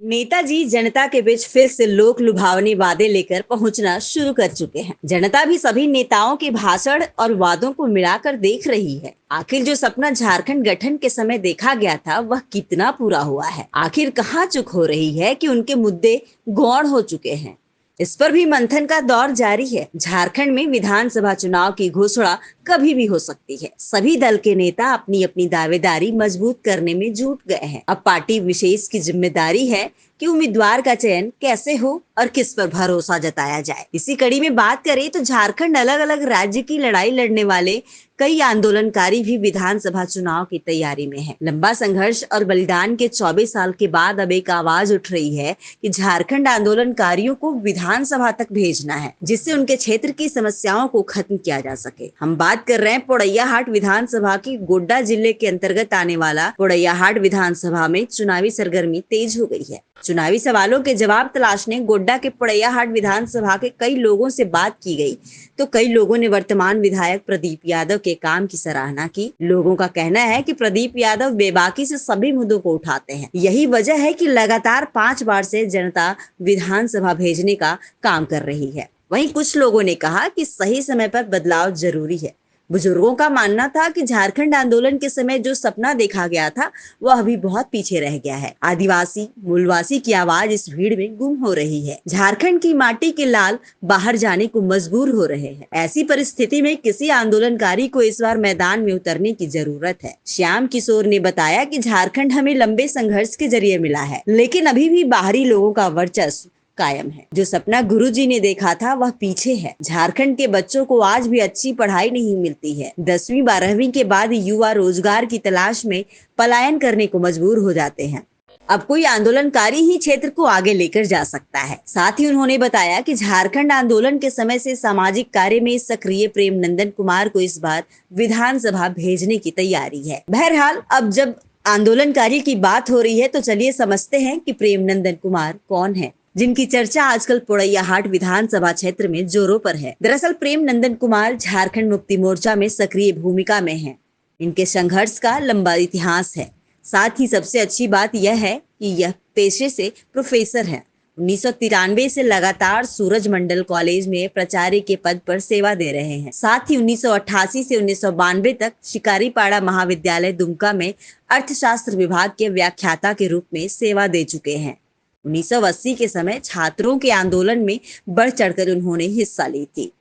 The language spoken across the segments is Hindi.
नेताजी जनता के बीच फिर से लोक लुभावनी वादे लेकर पहुंचना शुरू कर चुके हैं। जनता भी सभी नेताओं के भाषण और वादों को मिलाकर देख रही है। आखिर जो सपना झारखंड गठन के समय देखा गया था वह कितना पूरा हुआ है? आखिर कहाँ चूक हो रही है कि उनके मुद्दे गौण हो चुके हैं? इस पर भी मंथन का दौर जारी है। झारखंड में विधानसभा चुनाव की घोषणा कभी भी हो सकती है। सभी दल के नेता अपनी अपनी दावेदारी मजबूत करने में जुट गए हैं। अब पार्टी विशेष की जिम्मेदारी है कि उम्मीदवार का चयन कैसे हो और किस पर भरोसा जताया जाए। इसी कड़ी में बात करें तो झारखंड अलग अलग राज्य की लड़ाई लड़ने वाले कई आंदोलनकारी भी विधानसभा चुनाव की तैयारी में हैं। लंबा संघर्ष और बलिदान के 24 साल के बाद अब एक आवाज उठ रही है कि झारखंड आंदोलनकारियों को विधानसभा तक भेजना है, जिससे उनके क्षेत्र की समस्याओं को खत्म किया जा सके। हम बात कर रहे हैं पोड़ैयाहाट विधानसभा की। गोड्डा जिले के अंतर्गत आने वाला पोड़ैयाहाट विधानसभा में चुनावी सरगर्मी तेज हो गई है। चुनावी सवालों के जवाब तलाशने गोड्डा के पोड़ैयाहाट विधानसभा के कई लोगों से बात की गई तो कई लोगों ने वर्तमान विधायक प्रदीप यादव के काम की सराहना की। लोगों का कहना है कि प्रदीप यादव बेबाकी से सभी मुद्दों को उठाते हैं। यही वजह है कि लगातार 5 बार से जनता विधानसभा भेजने का काम कर रही है। वहीं कुछ लोगों ने कहा कि सही समय पर बदलाव जरूरी है। बुजुर्गों का मानना था कि झारखंड आंदोलन के समय जो सपना देखा गया था वह अभी बहुत पीछे रह गया है। आदिवासी मूलवासी की आवाज इस भीड़ में गुम हो रही है। झारखंड की माटी के लाल बाहर जाने को मजबूर हो रहे हैं। ऐसी परिस्थिति में किसी आंदोलनकारी को इस बार मैदान में उतरने की जरूरत है। श्याम किशोर ने बताया कि झारखंड हमें लंबे संघर्ष के जरिए मिला है, लेकिन अभी भी बाहरी लोगों का वर्चस्व कायम है। जो सपना गुरुजी ने देखा था वह पीछे है। झारखंड के बच्चों को आज भी अच्छी पढ़ाई नहीं मिलती है। 10वीं 12वीं के बाद युवा रोजगार की तलाश में पलायन करने को मजबूर हो जाते हैं। अब कोई आंदोलनकारी ही क्षेत्र को आगे लेकर जा सकता है। साथ ही उन्होंने बताया कि झारखंड आंदोलन के समय से सामाजिक कार्य में सक्रिय प्रेम नंदन कुमार को इस बार विधानसभा भेजने की तैयारी है। बहरहाल अब जब आंदोलनकारी की बात हो रही है तो चलिए समझते हैं कि प्रेम नंदन कुमार कौन है, जिनकी चर्चा आजकल पोड़ैयाहाट विधानसभा क्षेत्र में जोरों पर है। दरअसल प्रेम नंदन कुमार झारखंड मुक्ति मोर्चा में सक्रिय भूमिका में हैं। इनके संघर्ष का लंबा इतिहास है। साथ ही सबसे अच्छी बात यह है कि यह पेशे से प्रोफेसर है। 1993 से लगातार सूरजमंडल कॉलेज में प्राचार्य के पद पर सेवा दे रहे हैं। साथ ही 1988 से 1992 तक शिकारीपाड़ा महाविद्यालय दुमका में अर्थशास्त्र विभाग के व्याख्याता के रूप में सेवा दे चुके हैं। 1980 के समय छात्रों के आंदोलन में बढ़ चढ़कर उन्होंने हिस्सा ली थी।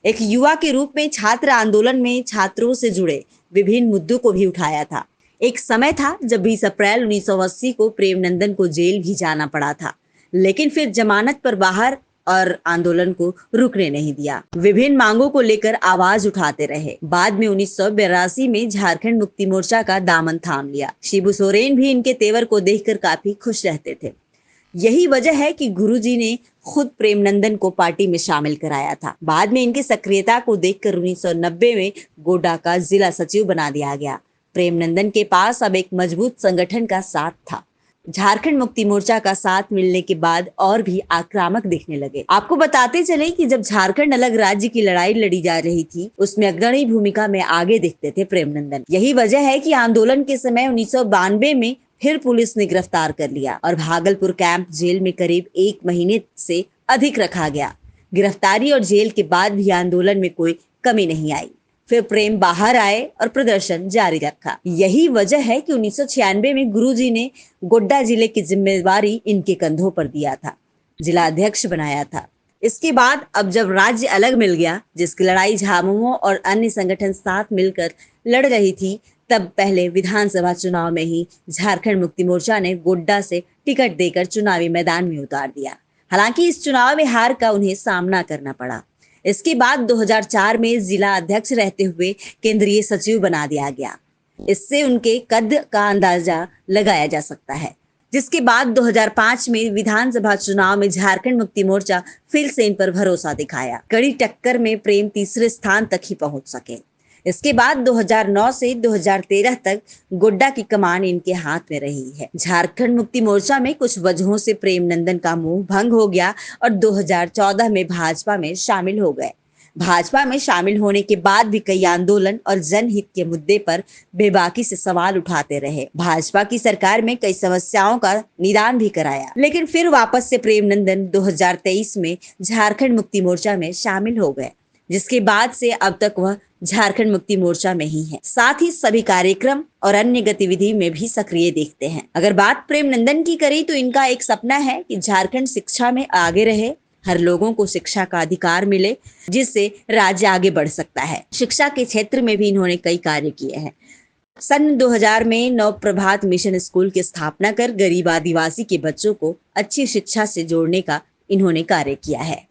एक युवा के रूप में छात्र आंदोलन में छात्रों से जुड़े विभिन्न मुद्दों को भी उठाया था। एक समय था जब 20 अप्रैल 1980 को प्रेमनंदन को जेल भी जाना पड़ा था, लेकिन फिर जमानत पर बाहर और आंदोलन को रुकने नहीं दिया। विभिन्न मांगों को लेकर आवाज उठाते रहे। बाद में 1982 में झारखंड मुक्ति मोर्चा का दामन थाम लिया। शिबू सोरेन भी इनके तेवर को देखकर काफी खुश रहते थे। यही वजह है कि गुरुजी ने खुद प्रेमनंदन को पार्टी में शामिल कराया था। बाद में इनकी सक्रियता को देखकर 1990 में गोड्डा का जिला सचिव बना दिया गया। प्रेमनंदन के पास अब एक मजबूत संगठन का साथ था। झारखंड मुक्ति मोर्चा का साथ मिलने के बाद और भी आक्रामक दिखने लगे। आपको बताते चले कि जब झारखंड अलग राज्य की लड़ाई लड़ी जा रही थी उसमें अग्रणी भूमिका में आगे दिखते थे प्रेमनंदन। यही वजह है कि आंदोलन के समय 1992 में फिर पुलिस ने गिरफ्तार कर लिया और भागलपुर कैंप जेल में करीब 1 महीने से अधिक रखा गया। गिरफ्तारी और जेल के बाद भी आंदोलन में कोई कमी नहीं आई। फिर प्रेम बाहर आए और प्रदर्शन जारी रखा। यही वजह है कि 1996 में गुरुजी ने गोड्डा जिले की जिम्मेदारी इनके कंधों पर दिया था, जिला अध्यक्ष बनाया था। इसके बाद अब जब राज्य अलग मिल गया, जिसकी लड़ाई झामुमो और अन्य संगठन साथ मिलकर लड़ रही थी, तब पहले विधानसभा चुनाव में ही झारखंड मुक्ति मोर्चा ने गोड्डा से टिकट देकर चुनावी मैदान में उतार दिया। हालांकि इस चुनाव में हार का उन्हें सामना करना पड़ा। इसके बाद 2004 में जिला अध्यक्ष रहते हुए केंद्रीय सचिव बना दिया गया। इससे उनके कद का अंदाजा लगाया जा सकता है। जिसके बाद 2005 में विधानसभा चुनाव में झारखंड मुक्ति मोर्चा फिर से इन पर भरोसा दिखाया। कड़ी टक्कर में प्रेम तीसरे स्थान तक ही पहुंच सके। इसके बाद 2009 से 2013 तक गोड्डा की कमान इनके हाथ में रही है। झारखंड मुक्ति मोर्चा में कुछ वजहों से प्रेमनंदन का मुंह भंग हो गया और 2014 में भाजपा में शामिल हो गए। भाजपा में शामिल होने के बाद भी कई आंदोलन और जनहित के मुद्दे पर बेबाकी से सवाल उठाते रहे। भाजपा की सरकार में कई समस्याओं का निदान भी कराया, लेकिन फिर वापस से प्रेम नंदन 2023 में झारखंड मुक्ति मोर्चा में शामिल हो गए, जिसके बाद से अब तक वह झारखंड मुक्ति मोर्चा में ही है। साथ ही सभी कार्यक्रम और अन्य गतिविधि में भी सक्रिय देखते हैं। अगर बात प्रेम नंदन की करें तो इनका एक सपना है कि झारखंड शिक्षा में आगे रहे, हर लोगों को शिक्षा का अधिकार मिले, जिससे राज्य आगे बढ़ सकता है। शिक्षा के क्षेत्र में भी इन्होंने कई कार्य किए हैं। सन 2000 में नव प्रभात मिशन स्कूल की स्थापना कर गरीब आदिवासी के बच्चों को अच्छी शिक्षा से जोड़ने का इन्होंने कार्य किया है।